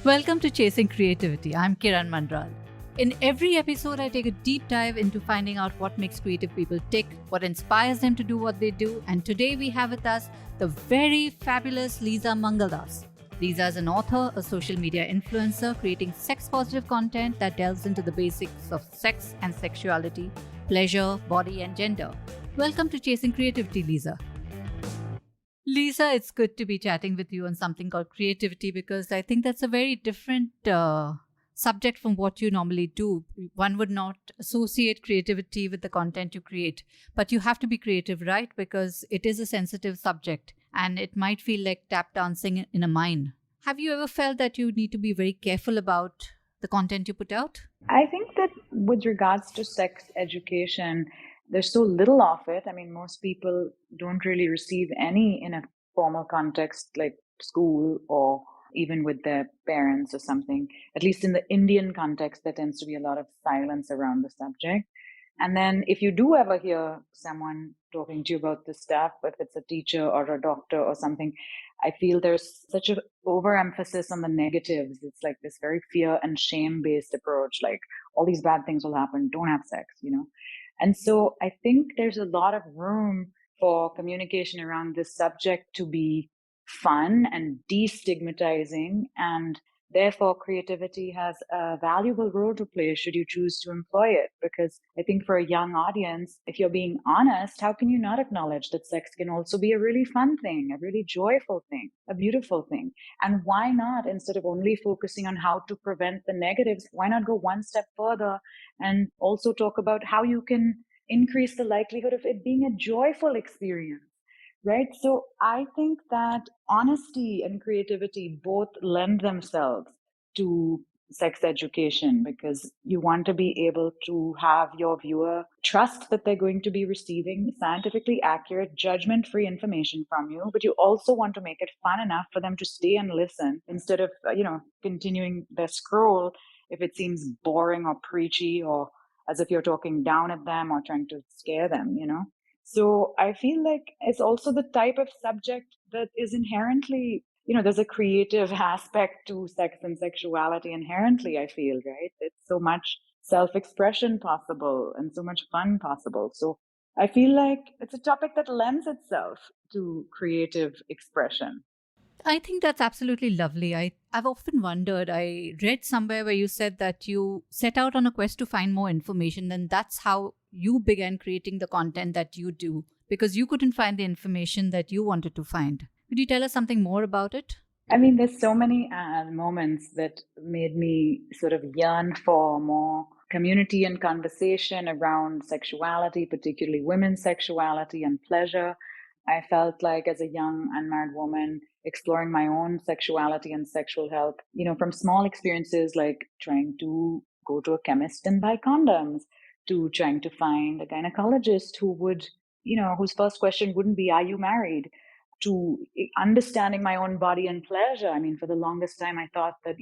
Welcome to Chasing Creativity. I'm Kiran Manral. In every episode, I take a deep dive into finding out what makes creative people tick, what inspires them to do what they do, and today we have with us the very fabulous Leeza Mangaldas. Leeza is an author, a social media influencer, creating sex-positive content that delves into the basics of sex and sexuality, pleasure, body, and gender. Welcome to Chasing Creativity, Leeza. Leeza, it's good to be chatting with you on something called creativity because I think that's a very different subject from what you normally do. One would not associate creativity with the content you create, but you have to be creative, right? Because it is a sensitive subject and it might feel like tap dancing in a mine. Have you ever felt that you need to be very careful about the content you put out? I think that with regards to sex education, there's so little of it. I mean, most people don't really receive any in a formal context like school or even with their parents or something. At least in the Indian context, there tends to be a lot of silence around the subject. And then if you do ever hear someone talking to you about this stuff, if it's a teacher or a doctor or something, I feel there's such an overemphasis on the negatives. It's like this very fear and shame based approach, like all these bad things will happen, don't have sex. And so I think there's a lot of room for communication around this subject to be fun and destigmatizing, and therefore creativity has a valuable role to play should you choose to employ it. Because I think for a young audience, if you're being honest, how can you not acknowledge that sex can also be a really fun thing, a really joyful thing, a beautiful thing? And why not, instead of only focusing on how to prevent the negatives, why not go one step further and also talk about how you can increase the likelihood of it being a joyful experience? Right. So I think that honesty and creativity both lend themselves to sex education, because you want to be able to have your viewer trust that they're going to be receiving scientifically accurate, judgment free information from you. But you also want to make it fun enough for them to stay and listen instead of, continuing their scroll if it seems boring or preachy, or as if you're talking down at them or trying to scare them. So I feel like it's also the type of subject that is inherently, there's a creative aspect to sex and sexuality inherently, I feel, right? It's so much self expression possible and so much fun possible. So I feel like it's a topic that lends itself to creative expression. I think that's absolutely lovely. I've often wondered. I read somewhere where you said that you set out on a quest to find more information, and that's how you began creating the content that you do because you couldn't find the information that you wanted to find. Could you tell us something more about it? I mean, there's so many moments that made me sort of yearn for more community and conversation around sexuality, particularly women's sexuality and pleasure. I felt like as a young unmarried woman, exploring my own sexuality and sexual health, from small experiences like trying to go to a chemist and buy condoms, to trying to find a gynecologist whose first question wouldn't be, "Are you married?" to understanding my own body and pleasure. I mean, for the longest time, I thought that,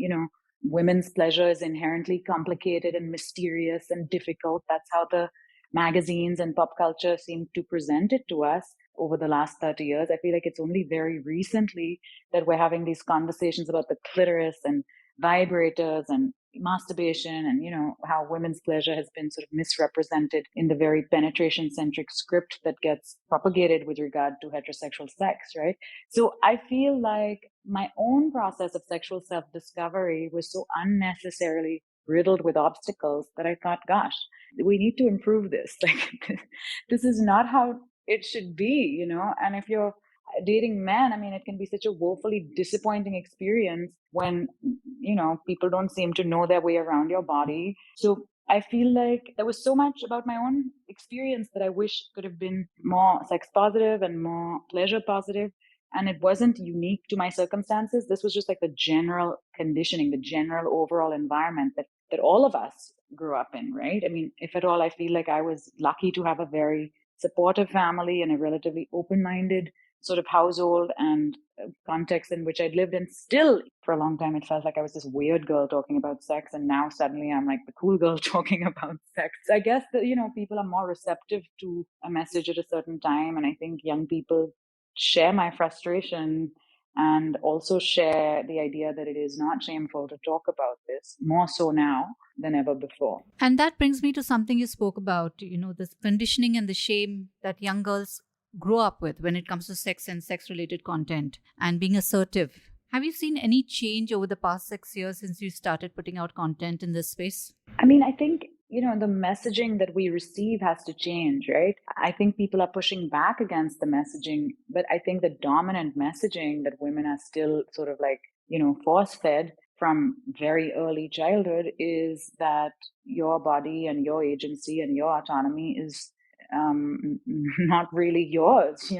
women's pleasure is inherently complicated and mysterious and difficult. That's how the magazines and pop culture seem to present it to us over the last 30 years. I feel like it's only very recently that we're having these conversations about the clitoris and vibrators and masturbation, and how women's pleasure has been sort of misrepresented in the very penetration centric script that gets propagated with regard to heterosexual sex, right? So I feel like my own process of sexual self discovery was so unnecessarily riddled with obstacles that I thought, gosh, we need to improve this. Like, this is not how it should be. And if you're dating men, I mean, it can be such a woefully disappointing experience when, people don't seem to know their way around your body. So I feel like there was so much about my own experience that I wish could have been more sex positive and more pleasure positive. And it wasn't unique to my circumstances. This was just like the general conditioning, the general overall environment that all of us grew up in, right? I mean, if at all, I feel like I was lucky to have a very supportive family and a relatively open minded sort of household and context in which I'd lived. And still, for a long time, it felt like I was this weird girl talking about sex. And now suddenly I'm like the cool girl talking about sex. I guess that, people are more receptive to a message at a certain time. And I think young people share my frustration and also share the idea that it is not shameful to talk about this, more so now than ever before. And that brings me to something you spoke about, the conditioning and the shame that young girls grow up with when it comes to sex and sex related content and being assertive. Have you seen any change over the past 6 years since you started putting out content in this space? I mean, I think, the messaging that we receive has to change, right? I think people are pushing back against the messaging, but I think the dominant messaging that women are still sort of like, force fed from very early childhood is that your body and your agency and your autonomy is not really yours.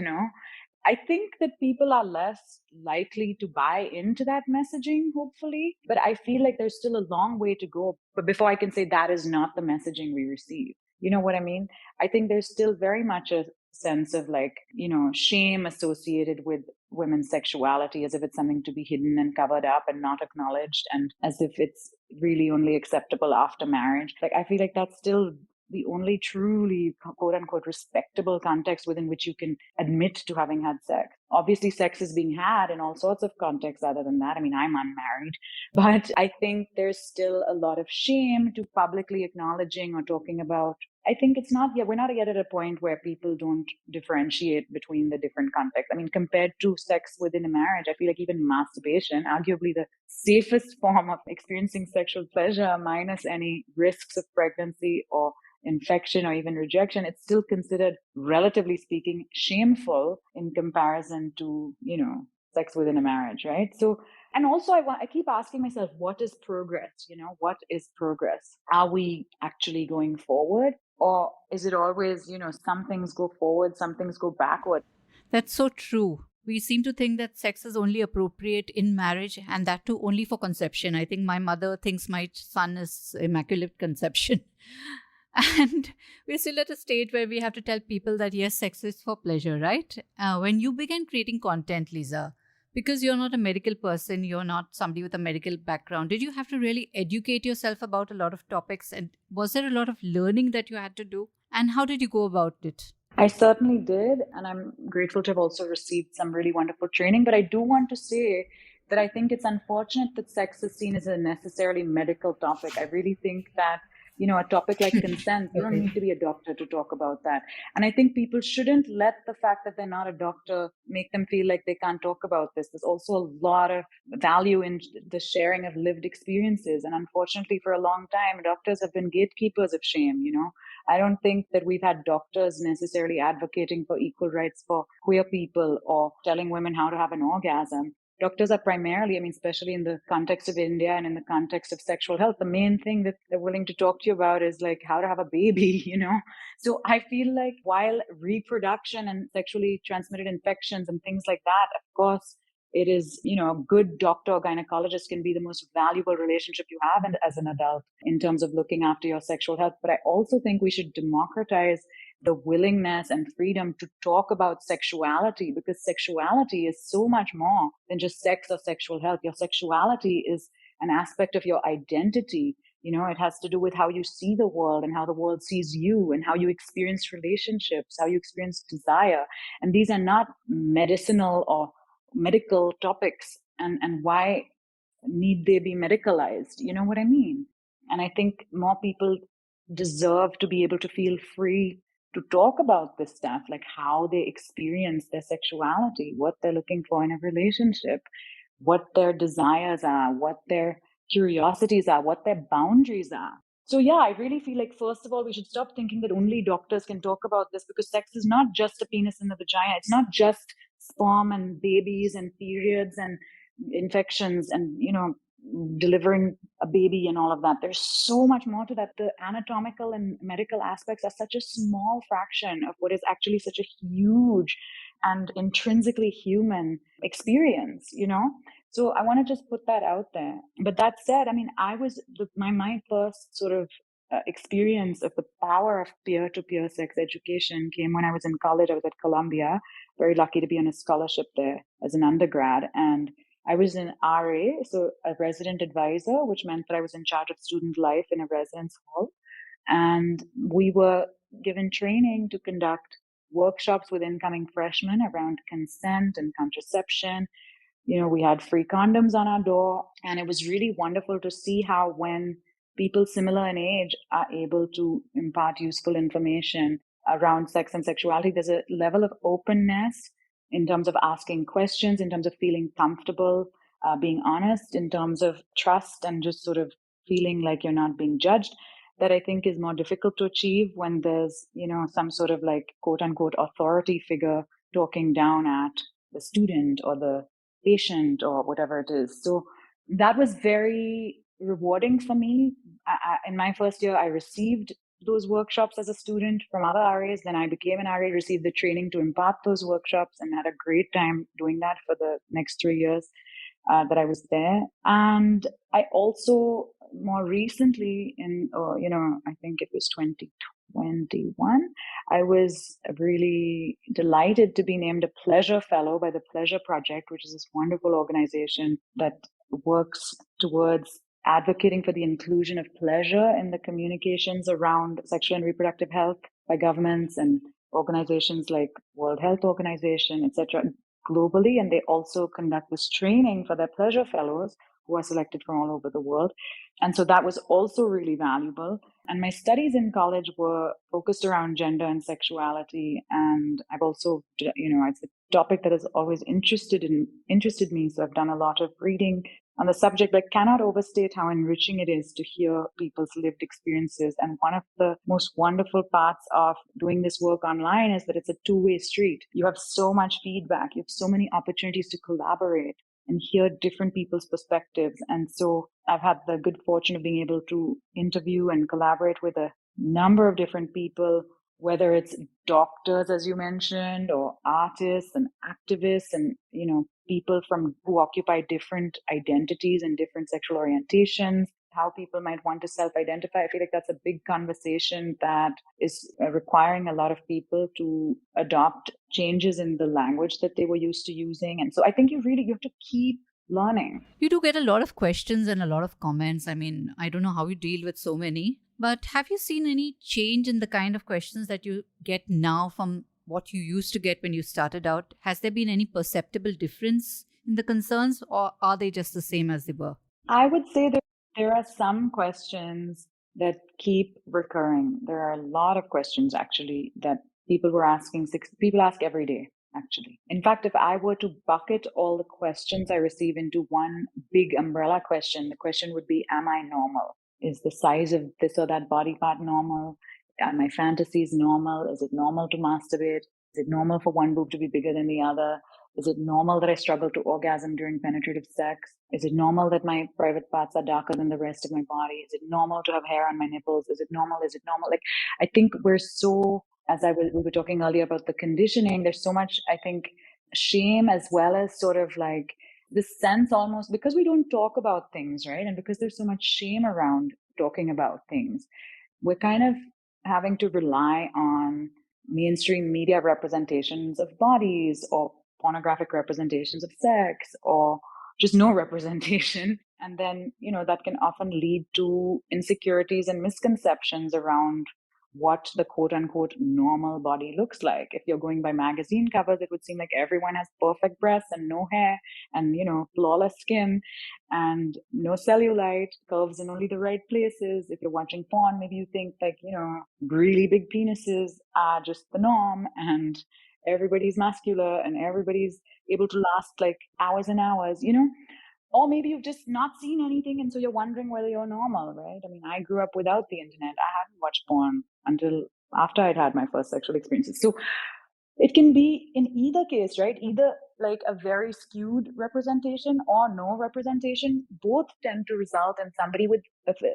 I think that people are less likely to buy into that messaging, hopefully. But I feel like there's still a long way to go. But before I can say that is not the messaging we receive, you know what I mean? I think there's still very much a sense of like, shame associated with women's sexuality, as if it's something to be hidden and covered up and not acknowledged, and as if it's really only acceptable after marriage. Like, I feel like that's still the only truly quote unquote respectable context within which you can admit to having had sex. Obviously, sex is being had in all sorts of contexts other than that. I mean, I'm unmarried, but I think there's still a lot of shame to publicly acknowledging or talking about. I think we're not yet at a point where people don't differentiate between the different contexts. I mean, compared to sex within a marriage, I feel like even masturbation, arguably the safest form of experiencing sexual pleasure minus any risks of pregnancy or infection or even rejection, it's still considered, relatively speaking, shameful in comparison to, sex within a marriage, right? So, and also I keep asking myself, what is progress? What is progress? Are we actually going forward? Or is it always, some things go forward, some things go backward? That's so true. We seem to think that sex is only appropriate in marriage and that too only for conception. I think my mother thinks my son is immaculate conception. And we're still at a stage where we have to tell people that yes, sex is for pleasure, right? When you began creating content, Leeza, because you're not a medical person, you're not somebody with a medical background, did you have to really educate yourself about a lot of topics? And was there a lot of learning that you had to do? And how did you go about it? I certainly did. And I'm grateful to have also received some really wonderful training. But I do want to say that I think it's unfortunate that sex is seen as a necessarily medical topic. I really think that a topic like consent, you don't need to be a doctor to talk about that. And I think people shouldn't let the fact that they're not a doctor make them feel like they can't talk about this. There's also a lot of value in the sharing of lived experiences. And unfortunately, for a long time, doctors have been gatekeepers of shame. I don't think that we've had doctors necessarily advocating for equal rights for queer people or telling women how to have an orgasm. Doctors are primarily, I mean, especially in the context of India and in the context of sexual health, the main thing that they're willing to talk to you about is like how to have a baby. So I feel like while reproduction and sexually transmitted infections and things like that, of course, it is, a good doctor or gynecologist can be the most valuable relationship you have as an adult in terms of looking after your sexual health. But I also think we should democratize the willingness and freedom to talk about sexuality, because sexuality is so much more than just sex or sexual health. Your sexuality is an aspect of your identity. It has to do with how you see the world and how the world sees you and how you experience relationships, how you experience desire. And these are not medicinal or medical topics. And why need they be medicalized? You know what I mean? And I think more people deserve to be able to feel free to talk about this stuff, like how they experience their sexuality, what they're looking for in a relationship, what their desires are, what their curiosities are, what their boundaries are. So, yeah, I really feel like, first of all, we should stop thinking that only doctors can talk about this, because sex is not just a penis and a vagina. It's not just sperm and babies and periods and infections and, delivering a baby and all of that. There's so much more to that. The anatomical and medical aspects are such a small fraction of what is actually such a huge and intrinsically human experience. So I want to just put that out there. But that said, I mean, my first sort of experience of the power of peer-to-peer sex education came when I was in college. I was at Columbia, very lucky to be on a scholarship there as an undergrad. And I was an RA, so a resident advisor, which meant that I was in charge of student life in a residence hall. And we were given training to conduct workshops with incoming freshmen around consent and contraception, we had free condoms on our door. And it was really wonderful to see how when people similar in age are able to impart useful information around sex and sexuality, there's a level of openness in terms of asking questions, in terms of feeling comfortable, being honest, in terms of trust, and just sort of feeling like you're not being judged, that I think is more difficult to achieve when there's, some sort of like quote unquote authority figure talking down at the student or the patient or whatever it is. So that was very rewarding for me. In my first year, I received those workshops as a student from other RAs. Then I became an RA, received the training to impart those workshops, and had a great time doing that for the next 3 years that I was there. And I also more recently I think it was 2021, I was really delighted to be named a Pleasure Fellow by the Pleasure Project, which is this wonderful organization that works towards advocating for the inclusion of pleasure in the communications around sexual and reproductive health by governments and organizations like World Health Organization, etc., globally. And they also conduct this training for their Pleasure Fellows who are selected from all over the world. And so that was also really valuable. And my studies in college were focused around gender and sexuality. And I've also, it's a topic that has always interested me. So I've done a lot of reading on the subject, but cannot overstate how enriching it is to hear people's lived experiences. And one of the most wonderful parts of doing this work online is that it's a two-way street. You have so much feedback. You have so many opportunities to collaborate and hear different people's perspectives. And so I've had the good fortune of being able to interview and collaborate with a number of different people, whether it's doctors, as you mentioned, or artists and activists and, people who occupy different identities and different sexual orientations, how people might want to self-identify. I feel like that's a big conversation that is requiring a lot of people to adopt changes in the language that they were used to using. And so I think you have to keep learning. You do get a lot of questions and a lot of comments. I mean, I don't know how you deal with so many, but have you seen any change in the kind of questions that you get now from what you used to get when you started out? Has there been any perceptible difference in the concerns, or are they just the same as they were? I would say that there are some questions that keep recurring. There are a lot of questions actually that people ask every day, actually. In fact, if I were to bucket all the questions I receive into one big umbrella question, the question would be, am I normal? Is the size of this or that body part normal? Are my fantasies normal? Is it normal to masturbate? Is it normal for one boob to be bigger than the other? Is it normal that I struggle to orgasm during penetrative sex? Is it normal that my private parts are darker than the rest of my body? Is it normal to have hair on my nipples? Is it normal? Is it normal? Like, I think we're so, we were talking earlier about the conditioning, there's so much, I think, shame, as well as sort of like this sense almost, because we don't talk about things, right? And because there's so much shame around talking about things, we're kind of having to rely on mainstream media representations of bodies, or pornographic representations of sex, or just no representation. And then, that can often lead to insecurities and misconceptions around what the quote unquote normal body looks like. If you're going by magazine covers, it would seem like everyone has perfect breasts and no hair and, flawless skin and no cellulite, curves in only the right places. If you're watching porn, maybe you think like, really big penises are just the norm and everybody's muscular and everybody's able to last like hours and hours, or maybe you've just not seen anything and so you're wondering whether you're normal, right? I mean, I grew up without the internet. I hadn't watched porn until after I'd had my first sexual experiences. So it can be in either case, right? Either like a very skewed representation or no representation. Both tend to result in somebody with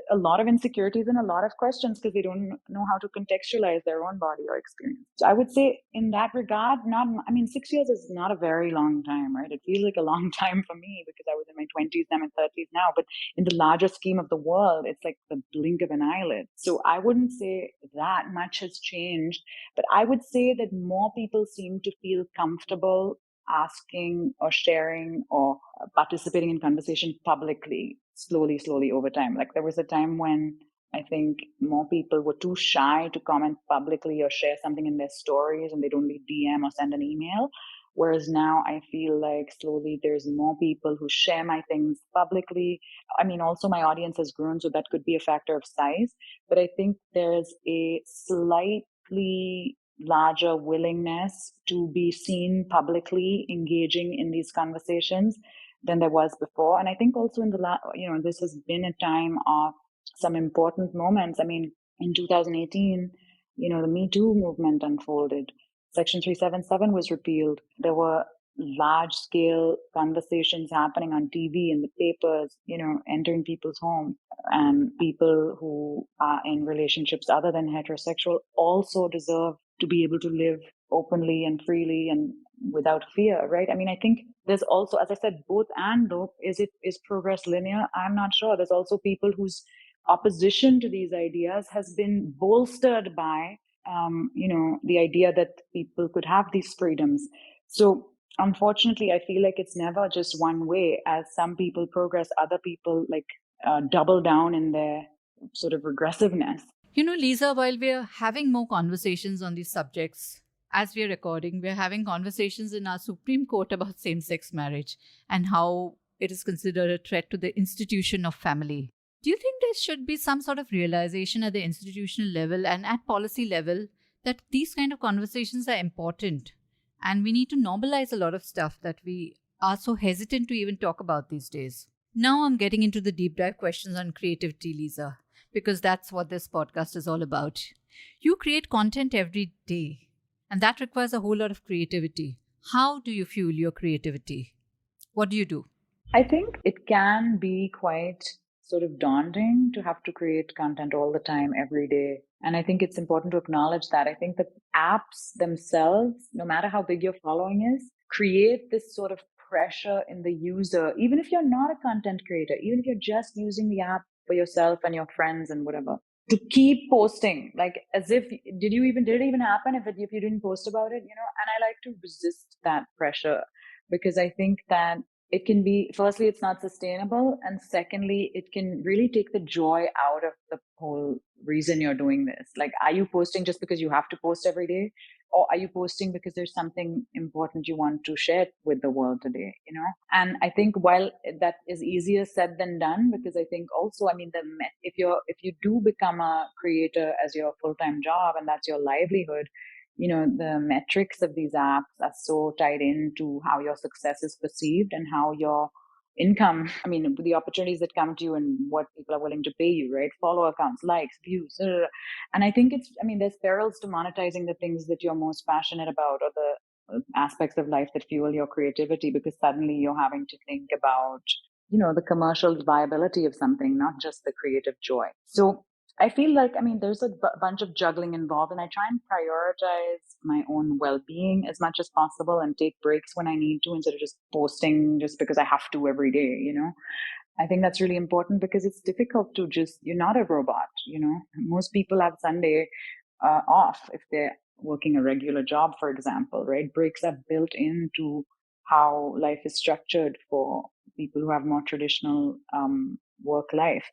a lot of insecurities and a lot of questions because they don't know how to contextualize their own body or experience. So I would say in that regard, 6 years is not a very long time, right? It feels like a long time for me because I was in my 20s, I'm in 30s now. But in the larger scheme of the world, it's like the blink of an eyelid. So I wouldn't say that much has changed, but I would say that more people seem to feel comfortable asking or sharing or participating in conversation publicly, slowly over time. Like there was a time when I think more people were too shy to comment publicly or share something in their stories, and they'd only DM or send an email. Whereas now I feel like slowly there's more people who share my things publicly. I mean, also my audience has grown, so that could be a factor of size. But I think there's a slightly larger willingness to be seen publicly engaging in these conversations than there was before. And I think also in this has been a time of some important moments. I mean, in 2018, the Me Too movement unfolded. Section 377 was repealed. There were large scale conversations happening on TV, in the papers, entering people's homes. And people who are in relationships other than heterosexual also deserve to be able to live openly and freely and without fear, right? I mean, I think there's also, as I said, both and though. Is progress linear? I'm not sure. There's also people whose opposition to these ideas has been bolstered by the idea that people could have these freedoms. So unfortunately, I feel like it's never just one way. As some people progress, other people double down in their sort of regressiveness. Leeza, while we're having more conversations on these subjects, as we're recording, we're having conversations in our Supreme Court about same sex marriage and how it is considered a threat to the institution of family. Do you think there should be some sort of realization at the institutional level and at policy level that these kind of conversations are important and we need to normalize a lot of stuff that we are so hesitant to even talk about these days? Now I'm getting into the deep dive questions on creativity, Leeza, because that's what this podcast is all about. You create content every day, and that requires a whole lot of creativity. How do you fuel your creativity? What do you do? I think it can be quite sort of daunting to have to create content all the time, every day. And I think it's important to acknowledge that. I think the apps themselves, no matter how big your following is, create this sort of pressure in the user, even if you're not a content creator, even if you're just using the app for yourself and your friends and whatever, to keep posting, like as if did it even happen if you didn't post about it, and I like to resist that pressure, because I think that it can be, firstly, it's not sustainable, and secondly, it can really take the joy out of the whole reason you're doing this. Like, are you posting just because you have to post every day, or are you posting because there's something important you want to share with the world today, and I think while that is easier said than done, because I think also, I mean, if you do become a creator as your full-time job and that's your livelihood, the metrics of these apps are so tied into how your success is perceived and how your income, I mean, the opportunities that come to you and what people are willing to pay you, right? Follower counts, likes, views. And I think there's perils to monetizing the things that you're most passionate about, or the aspects of life that fuel your creativity, because suddenly you're having to think about, the commercial viability of something, not just the creative joy. So I feel like, I mean, there's a bunch of juggling involved, and I try and prioritize my own well being as much as possible and take breaks when I need to, instead of just posting just because I have to every day, I think that's really important, because it's difficult to you're not a robot, Most people have Sunday off if they're working a regular job, for example, right? Breaks are built into how life is structured for people who have more traditional work life.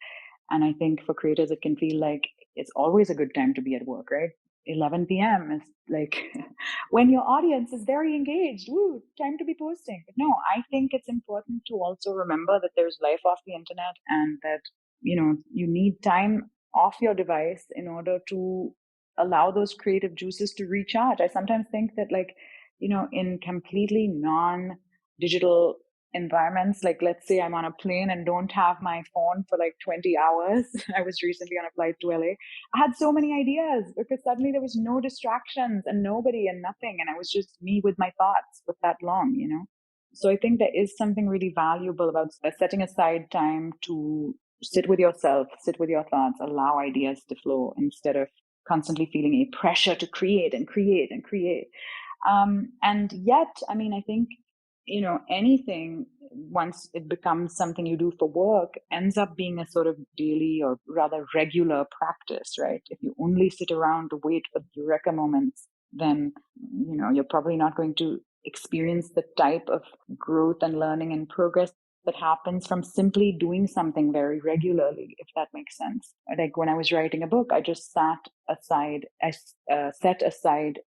And I think for creators, it can feel like it's always a good time to be at work, right? 11 p.m. is like when your audience is very engaged. Woo, time to be posting. But no, I think it's important to also remember that there's life off the internet, and that, you need time off your device in order to allow those creative juices to recharge. I sometimes think that, like, in completely non digital environments, like let's say I'm on a plane and don't have my phone for like 20 hours. I was recently on a flight to LA. I had so many ideas because suddenly there was no distractions and nobody and nothing. And I was just me with my thoughts for that long, So I think there is something really valuable about setting aside time to sit with yourself, sit with your thoughts, allow ideas to flow, instead of constantly feeling a pressure to create and create and create. And yet, I mean, I think, anything, once it becomes something you do for work, ends up being a sort of daily, or rather regular practice, right? If you only sit around to wait for the eureka moments, then, you're probably not going to experience the type of growth and learning and progress that happens from simply doing something very regularly, if that makes sense. Like when I was writing a book, I just set aside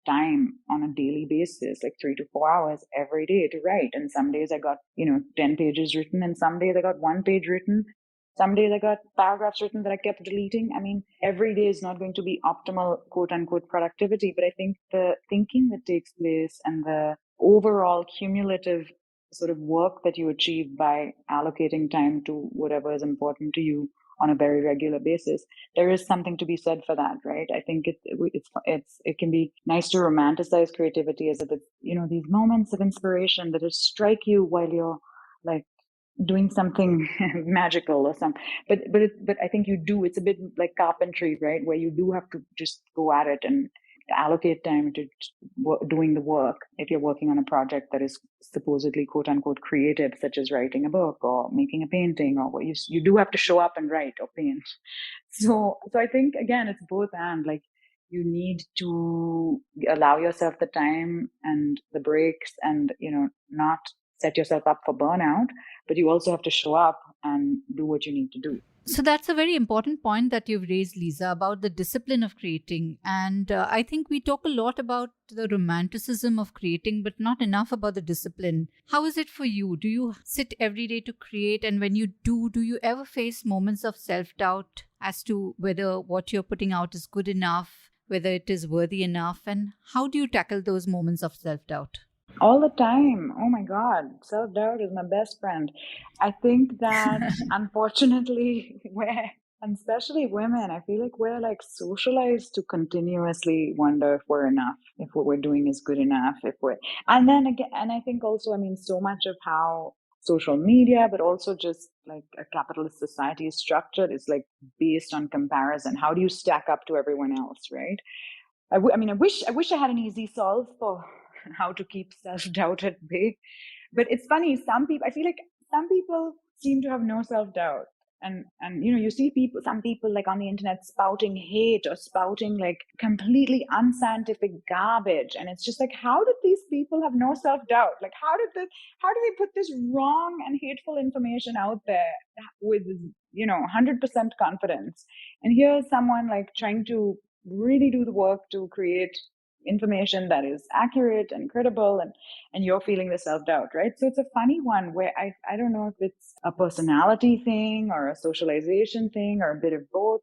time on a daily basis, like 3 to 4 hours every day to write. And some days I got, 10 pages written, and some days I got 1 page written. Some days I got paragraphs written that I kept deleting. I mean, every day is not going to be optimal, quote unquote, productivity. But I think the thinking that takes place and the overall cumulative sort of work that you achieve by allocating time to whatever is important to you on a very regular basis, there is something to be said for that, right? I think it can be nice to romanticize creativity as if it's, these moments of inspiration that just strike you while you're like doing something magical or something. But I think it's a bit like carpentry, right, where you do have to just go at it and allocate time to doing the work if you're working on a project that is supposedly quote unquote creative, such as writing a book or making a painting, or what you do have to show up and write or paint. So I think again it's both, and like you need to allow yourself the time and the breaks, and not set yourself up for burnout, but you also have to show up and do what you need to do. So that's a very important point that you've raised, Leeza, about the discipline of creating. And I think we talk a lot about the romanticism of creating, but not enough about the discipline. How is it for you? Do you sit every day to create? And when you do you ever face moments of self-doubt as to whether what you're putting out is good enough, whether it is worthy enough? And how do you tackle those moments of self-doubt? All the time. Oh my God. Self doubt is my best friend. I think that unfortunately, and especially women, I feel like we're like socialized to continuously wonder if we're enough, if what we're doing is good enough, and then again, and I think also, I mean, so much of how social media, but also just like a capitalist society is structured is like based on comparison. How do you stack up to everyone else, right? I mean, I wish I had an easy solve for how to keep self doubt at bay. But it's funny. I feel like some people seem to have no self doubt, and you see some people like on the internet spouting hate or spouting like completely unscientific garbage, and it's just like, how did these people have no self doubt? Like, how do they put this wrong and hateful information out there with 100% confidence? And here's someone like trying to really do the work to create information that is accurate and credible, and you're feeling the self-doubt, right? So it's a funny one where I don't know if it's a personality thing or a socialization thing or a bit of both,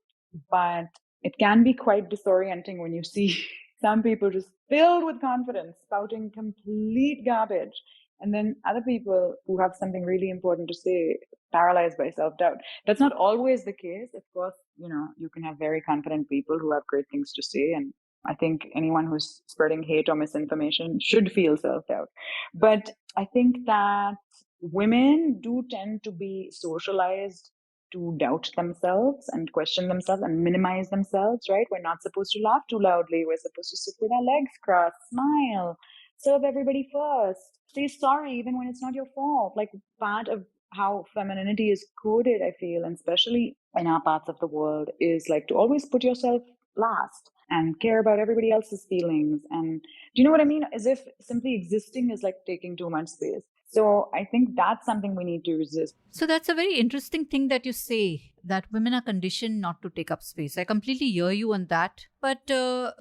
but it can be quite disorienting when you see some people just filled with confidence spouting complete garbage, and then other people who have something really important to say paralyzed by self-doubt. That's not always the case, of course. You can have very confident people who have great things to say, and I think anyone who's spreading hate or misinformation should feel self-doubt. But I think that women do tend to be socialized to doubt themselves and question themselves and minimize themselves, right? We're not supposed to laugh too loudly. We're supposed to sit with our legs crossed, smile, serve everybody first, say sorry even when it's not your fault. Like, part of how femininity is coded, I feel, and especially in our parts of the world, is like to always put yourself last and care about everybody else's feelings. And do you know what I mean? As if simply existing is like taking too much space. So I think that's something we need to resist. So that's a very interesting thing that you say, that women are conditioned not to take up space. I completely hear you on that. But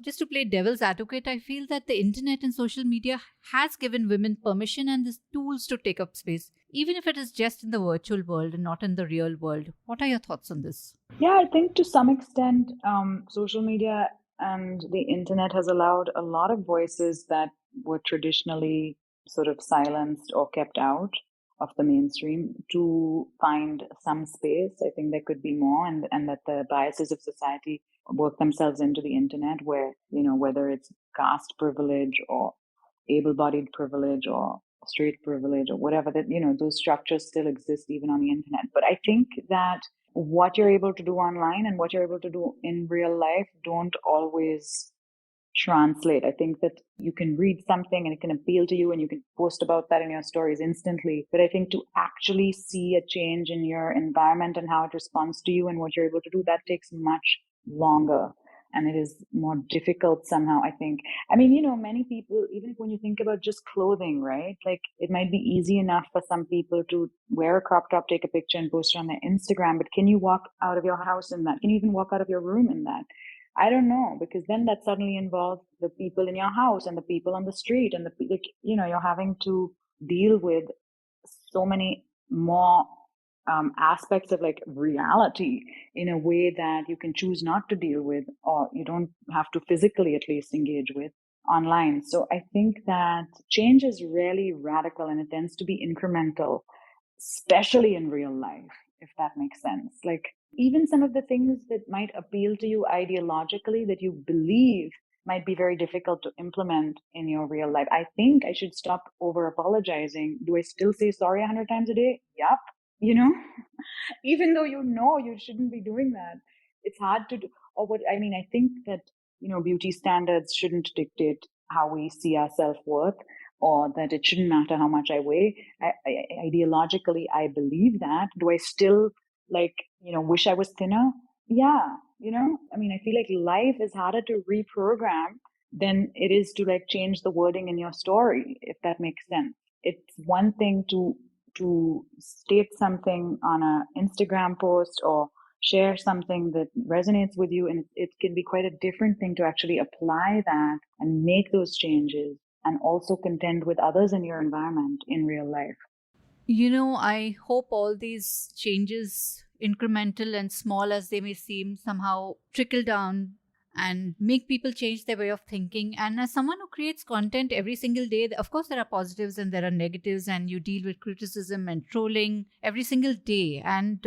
just to play devil's advocate, I feel that the internet and social media has given women permission and the tools to take up space, even if it is just in the virtual world and not in the real world. What are your thoughts on this? Yeah, I think to some extent, social media and the internet has allowed a lot of voices that were traditionally sort of silenced or kept out of the mainstream to find some space. I think there could be more, and that the biases of society work themselves into the internet, where, whether it's caste privilege or able-bodied privilege or straight privilege or whatever, that, those structures still exist even on the internet. But I think that what you're able to do online and what you're able to do in real life don't always translate. I think that you can read something and it can appeal to you and you can post about that in your stories instantly. But I think to actually see a change in your environment and how it responds to you and what you're able to do, that takes much longer. and it is more difficult somehow, I think. I mean, many people, even when you think about just clothing, right? Like it might be easy enough for some people to wear a crop top, take a picture and post it on their Instagram, but can you walk out of your house in that? Can you even walk out of your room in that? I don't know, because then that suddenly involves the people in your house and the people on the street and like, you're having to deal with so many more aspects of like reality in a way that you can choose not to deal with, or you don't have to physically at least engage with online. So I think that change is really radical and it tends to be incremental, especially in real life, if that makes sense. Like even some of the things that might appeal to you ideologically that you believe might be very difficult to implement in your real life. I think I should stop over apologizing. Do I still say sorry 100 times a day? Yup. You know, even though you shouldn't be doing that, it's hard to do. Or what I mean, I think that beauty standards shouldn't dictate how we see our self-worth, or that it shouldn't matter how much I weigh. Ideologically, I believe that. Do I still like wish I was thinner? Yeah. I mean, I feel like life is harder to reprogram than it is to like change the wording in your story, if that makes sense. It's one thing to state something on an Instagram post or share something that resonates with you, and it can be quite a different thing to actually apply that and make those changes and also contend with others in your environment in real life. I hope all these changes, incremental and small as they may seem, somehow trickle down and make people change their way of thinking. And as someone who creates content every single day, of course, there are positives and there are negatives, and you deal with criticism and trolling every single day. And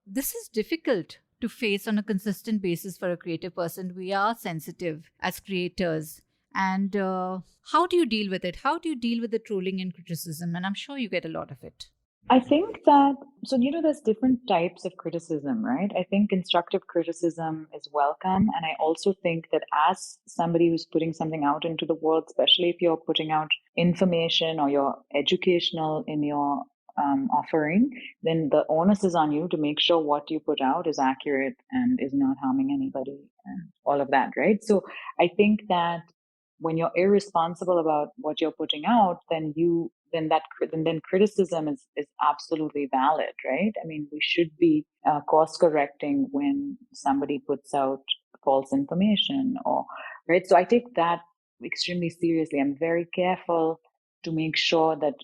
this is difficult to face on a consistent basis for a creative person. We are sensitive as creators. And how do you deal with it? How do you deal with the trolling and criticism? And I'm sure you get a lot of it. I think that, so, there's different types of criticism, right? I think constructive criticism is welcome. And I also think that as somebody who's putting something out into the world, especially if you're putting out information or you're educational in your offering, then the onus is on you to make sure what you put out is accurate and is not harming anybody and all of that, right? So I think that when you're irresponsible about what you're putting out, then criticism is absolutely valid, right? I mean, we should be course correcting when somebody puts out false information, or right. So I take that extremely seriously. I'm very careful to make sure that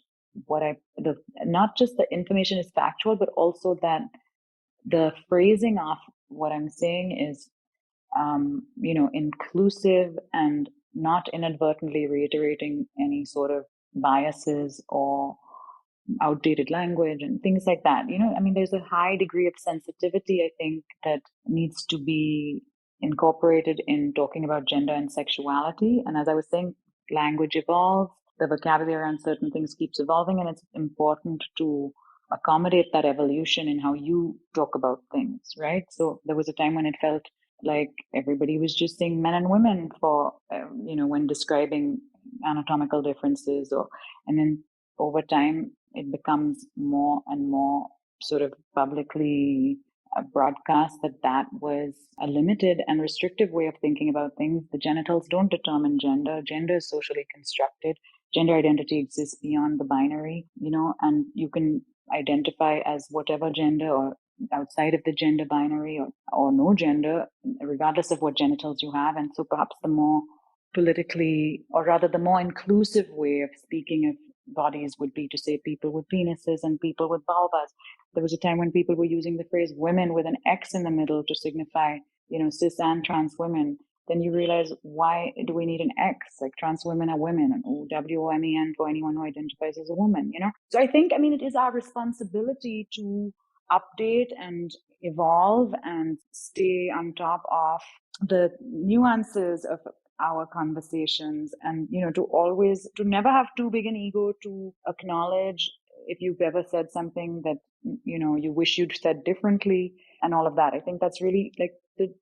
not just the information is factual, but also that the phrasing of what I'm saying is inclusive and not inadvertently reiterating any sort of biases or outdated language and things like that. I mean, there's a high degree of sensitivity, I think, that needs to be incorporated in talking about gender and sexuality. And as I was saying, language evolves, the vocabulary around certain things keeps evolving, and it's important to accommodate that evolution in how you talk about things, right? So there was a time when it felt like everybody was just saying men and women for when describing anatomical differences, and then over time it becomes more and more sort of publicly broadcast that was a limited and restrictive way of thinking about things. The genitals don't determine gender is socially constructed. Gender identity exists beyond the binary, and you can identify as whatever gender or outside of the gender binary, or no gender, regardless of what genitals you have. And so perhaps the more politically, or rather the more inclusive way of speaking of bodies would be to say people with penises and people with vulvas. There was a time when people were using the phrase women with an X in the middle to signify, cis and trans women. Then you realize, why do we need an X? Like, trans women are women, and WOMEN for anyone who identifies as a woman, So I think, it is our responsibility to update and evolve and stay on top of the nuances of our conversations, and to never have too big an ego to acknowledge if you've ever said something that you wish you'd said differently, and all of that. I think that's really like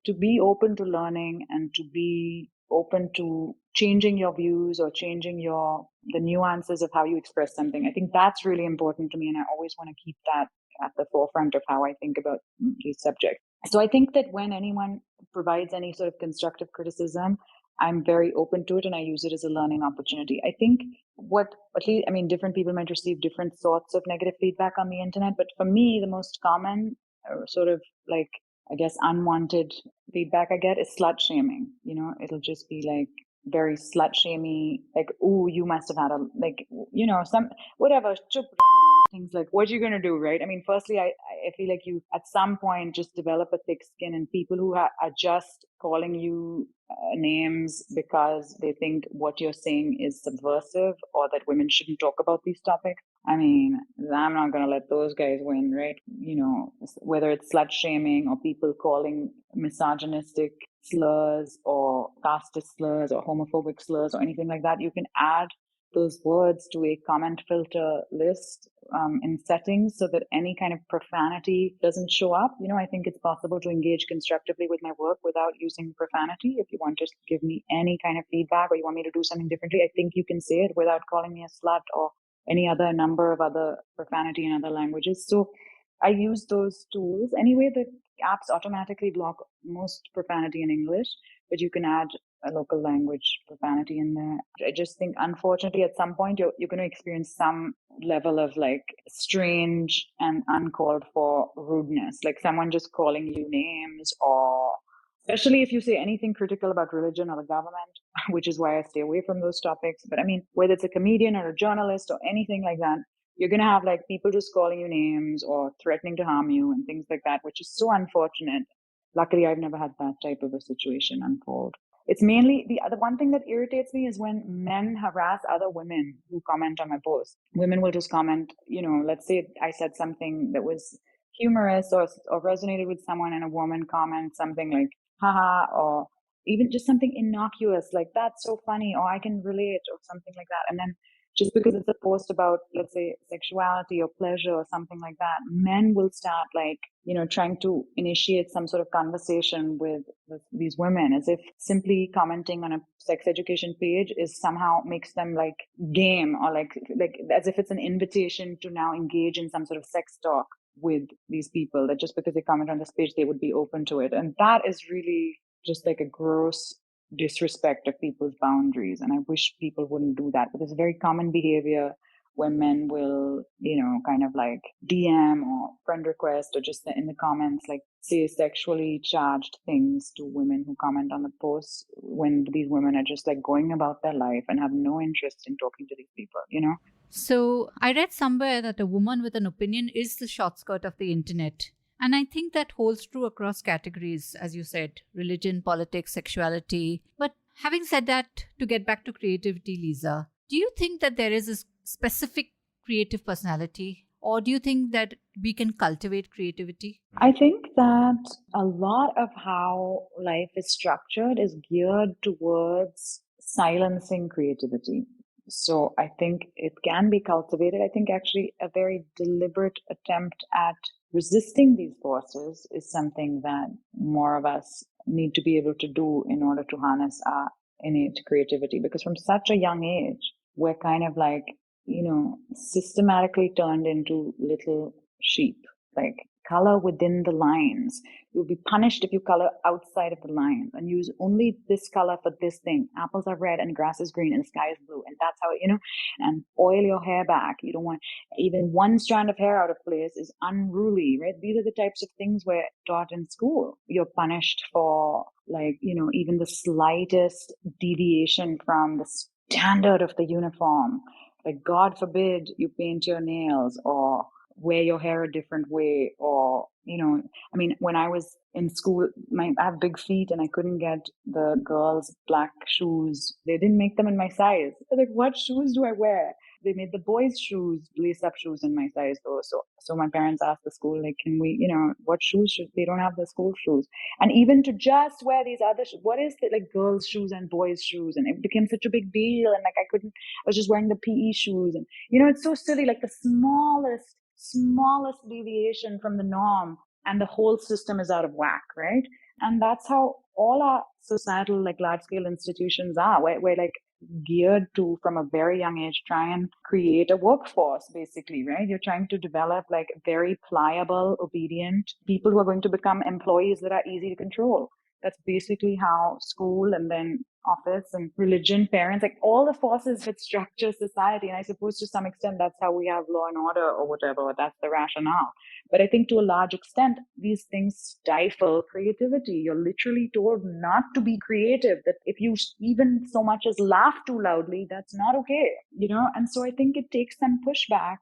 to be open to learning and to be open to changing your views or changing the nuances of how you express something. I think that's really important to me, and I always want to keep that at the forefront of how I think about these subjects. So I think that when anyone provides any sort of constructive criticism, I'm very open to it and I use it as a learning opportunity. I think what, at least, I mean, different people might receive different sorts of negative feedback on the internet, but for me, the most common sort of like, I guess, unwanted feedback I get is slut shaming. It'll just be like very slut shamey, like, oh, you must have had a, like, some, whatever, chup randi, things like, what you going to do, right? I mean, firstly, I feel like you at some point just develop a thick skin, and people who are just calling you names because they think what you're saying is subversive or that women shouldn't talk about these topics. I mean, I'm not going to let those guys win, right? Whether it's slut shaming or people calling misogynistic slurs or casteist slurs or homophobic slurs or anything like that, you can add those words to a comment filter list in settings so that any kind of profanity doesn't show up. I think it's possible to engage constructively with my work without using profanity. If you want to give me any kind of feedback or you want me to do something differently, I think you can say it without calling me a slut or any other number of other profanity in other languages. So I use those tools. Anyway, the apps automatically block most profanity in English, but you can add a local language profanity in there. I just think, unfortunately, at some point you're going to experience some level of like strange and uncalled for rudeness, like someone just calling you names, or especially if you say anything critical about religion or the government, which is why I stay away from those topics. But I mean, whether it's a comedian or a journalist or anything like that, you're going to have like people just calling you names or threatening to harm you and things like that, which is so unfortunate. Luckily, I've never had that type of a situation unfold. It's mainly the other one thing that irritates me is when men harass other women who comment on my post. Women will just comment, let's say I said something that was humorous or resonated with someone, and a woman comments something like, haha, or even just something innocuous like, that's so funny, or I can relate, or something like that. And then just because it's a post about, let's say, sexuality or pleasure or something like that, men will start like, trying to initiate some sort of conversation with these women, as if simply commenting on a sex education page is somehow makes them like game, or like as if it's an invitation to now engage in some sort of sex talk with these people, that just because they comment on this page, they would be open to it. And that is really just like a gross disrespect of people's boundaries. And I wish people wouldn't do that, but it's a very common behavior where men will, kind of like DM or friend request or just in the comments, like say sexually charged things to women who comment on the posts, when these women are just like going about their life and have no interest in talking to these people. So I read somewhere that a woman with an opinion is the short skirt of the internet. And I think that holds true across categories, as you said, religion, politics, sexuality. But having said that, to get back to creativity, Leeza, do you think that there is a specific creative personality? Or do you think that we can cultivate creativity? I think that a lot of how life is structured is geared towards silencing creativity. So I think it can be cultivated. I think actually a very deliberate attempt at resisting these forces is something that more of us need to be able to do in order to harness our innate creativity. Because from such a young age, we're kind of like, systematically turned into little sheep, like color within the lines. You'll be punished if you color outside of the lines and use only this color for this thing. Apples are red and grass is green and the sky is blue. And that's how, and oil your hair back. You don't want even one strand of hair out of place is unruly, right? These are the types of things we're taught in school. You're punished for like, even the slightest deviation from the standard of the uniform. Like, God forbid you paint your nails or wear your hair a different way, or I mean, when I was in school, I have big feet and I couldn't get the girls' black shoes. They didn't make them in my size. I was like, what shoes do I wear? They made the boys' shoes, lace up shoes in my size though. So my parents asked the school, like, can we, what shoes should they don't have the school shoes? And even to just wear these other shoes, what is it, like girls' shoes and boys' shoes? And it became such a big deal. And like I was just wearing the PE shoes, and it's so silly, like the smallest deviation from the norm and the whole system is out of whack, right? And that's how all our societal, like large scale institutions are. We're like geared to, from a very young age, try and create a workforce, basically, right? You're trying to develop like very pliable, obedient people who are going to become employees that are easy to control. That's basically how school and then office and religion, parents, like all the forces that structure society. And I suppose to some extent that's how we have law and order or whatever. That's the rationale. But I think to a large extent, these things stifle creativity. You're literally told not to be creative, that if you even so much as laugh too loudly, that's not okay, you know? And so I think it takes some pushback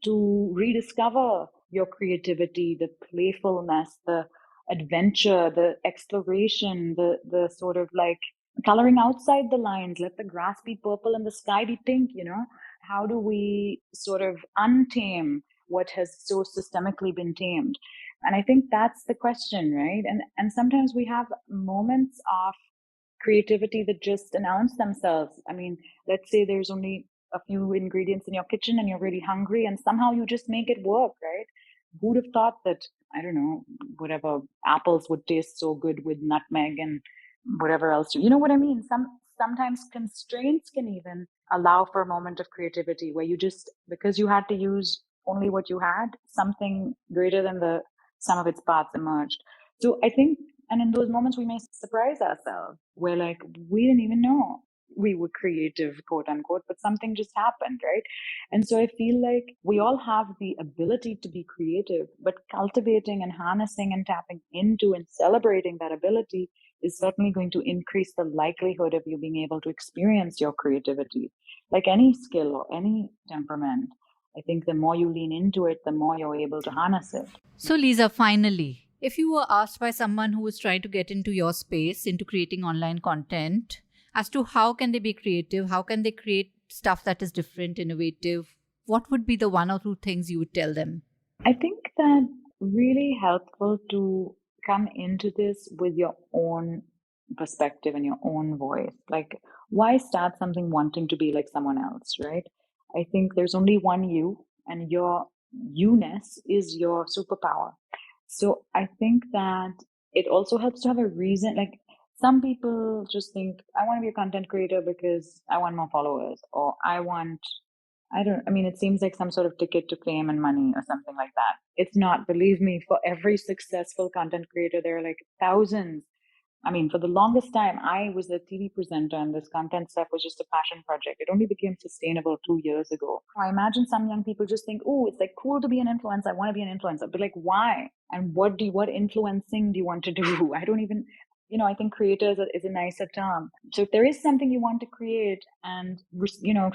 to rediscover your creativity, the playfulness, the adventure, the exploration, the sort of like coloring outside the lines. Let the grass be purple and the sky be pink, you know? How do we sort of untame what has so systemically been tamed? And I think that's the question, right? And sometimes we have moments of creativity that just announce themselves. I mean, let's say there's only a few ingredients in your kitchen and you're really hungry and somehow you just make it work, right? Who'd have thought that, I don't know, whatever apples would taste so good with nutmeg and whatever else, you know what I mean? Sometimes constraints can even allow for a moment of creativity where you just, because you had to use only what you had, something greater than the sum of its parts emerged. So I think, and in those moments we may surprise ourselves. We're like, we didn't even know we were creative, quote unquote, but something just happened, right? And so I feel like we all have the ability to be creative, but cultivating and harnessing and tapping into and celebrating that ability is certainly going to increase the likelihood of you being able to experience your creativity. Like any skill or any temperament, I think the more you lean into it, the more you're able to harness it. So, Leeza, finally, if you were asked by someone who was trying to get into your space, into creating online content, as to how can they be creative, how can they create stuff that is different, innovative, what would be the one or two things you would tell them? I think that really helpful to come into this with your own perspective and your own voice. Like, why start something wanting to be like someone else, right? I think there's only one you, and your you-ness is your superpower. So I think that it also helps to have a reason. Like, some people just think, I want to be a content creator because I want more followers, or I mean, it seems like some sort of ticket to fame and money or something like that. It's not, believe me, for every successful content creator, there are like thousands. I mean, for the longest time, I was a TV presenter and this content stuff was just a passion project. It only became sustainable 2 years ago. I imagine some young people just think, oh, it's like cool to be an influencer. I want to be an influencer. But like, why? And what influencing do you want to do? I don't even, I think creator is a nicer term. So if there is something you want to create and,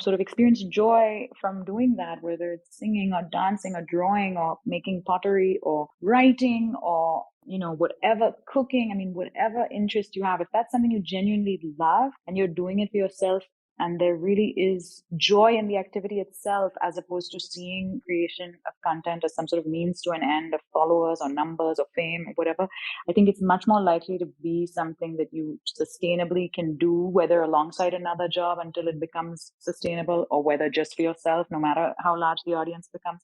sort of experience joy from doing that, whether it's singing or dancing or drawing or making pottery or writing or, whatever, cooking, I mean, whatever interest you have, if that's something you genuinely love and you're doing it for yourself, and there really is joy in the activity itself, as opposed to seeing creation of content as some sort of means to an end of followers or numbers or fame or whatever. I think it's much more likely to be something that you sustainably can do, whether alongside another job until it becomes sustainable, or whether just for yourself, no matter how large the audience becomes.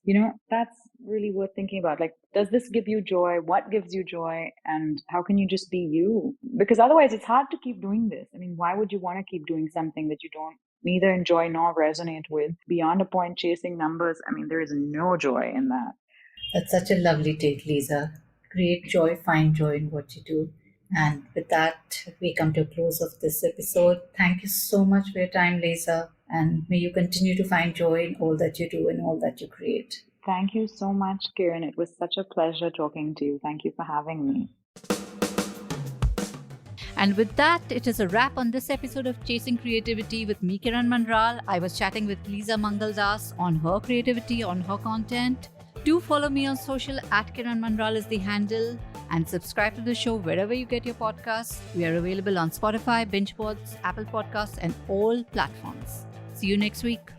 That's really worth thinking about. Like, does this give you joy? What gives you joy? And how can you just be you? Because otherwise it's hard to keep doing this. I mean, why would you want to keep doing something that you don't neither enjoy nor resonate with? Beyond a point, chasing numbers, I mean, there is no joy in that. That's such a lovely take, Leeza. Create joy, find joy in what you do. And with that, we come to a close of this episode. Thank you so much for your time, Leeza. And may you continue to find joy in all that you do and all that you create. Thank you so much, Kiran. It was such a pleasure talking to you. Thank you for having me. And with that, it is a wrap on this episode of Chasing Creativity with me, Kiran Manral. I was chatting with Leeza Mangaldas on her creativity, on her content. Do follow me on social @Kiran Manral is the handle, and subscribe to the show wherever you get your podcasts. We are available on Spotify, BingePods, Apple Podcasts, and all platforms. See you next week.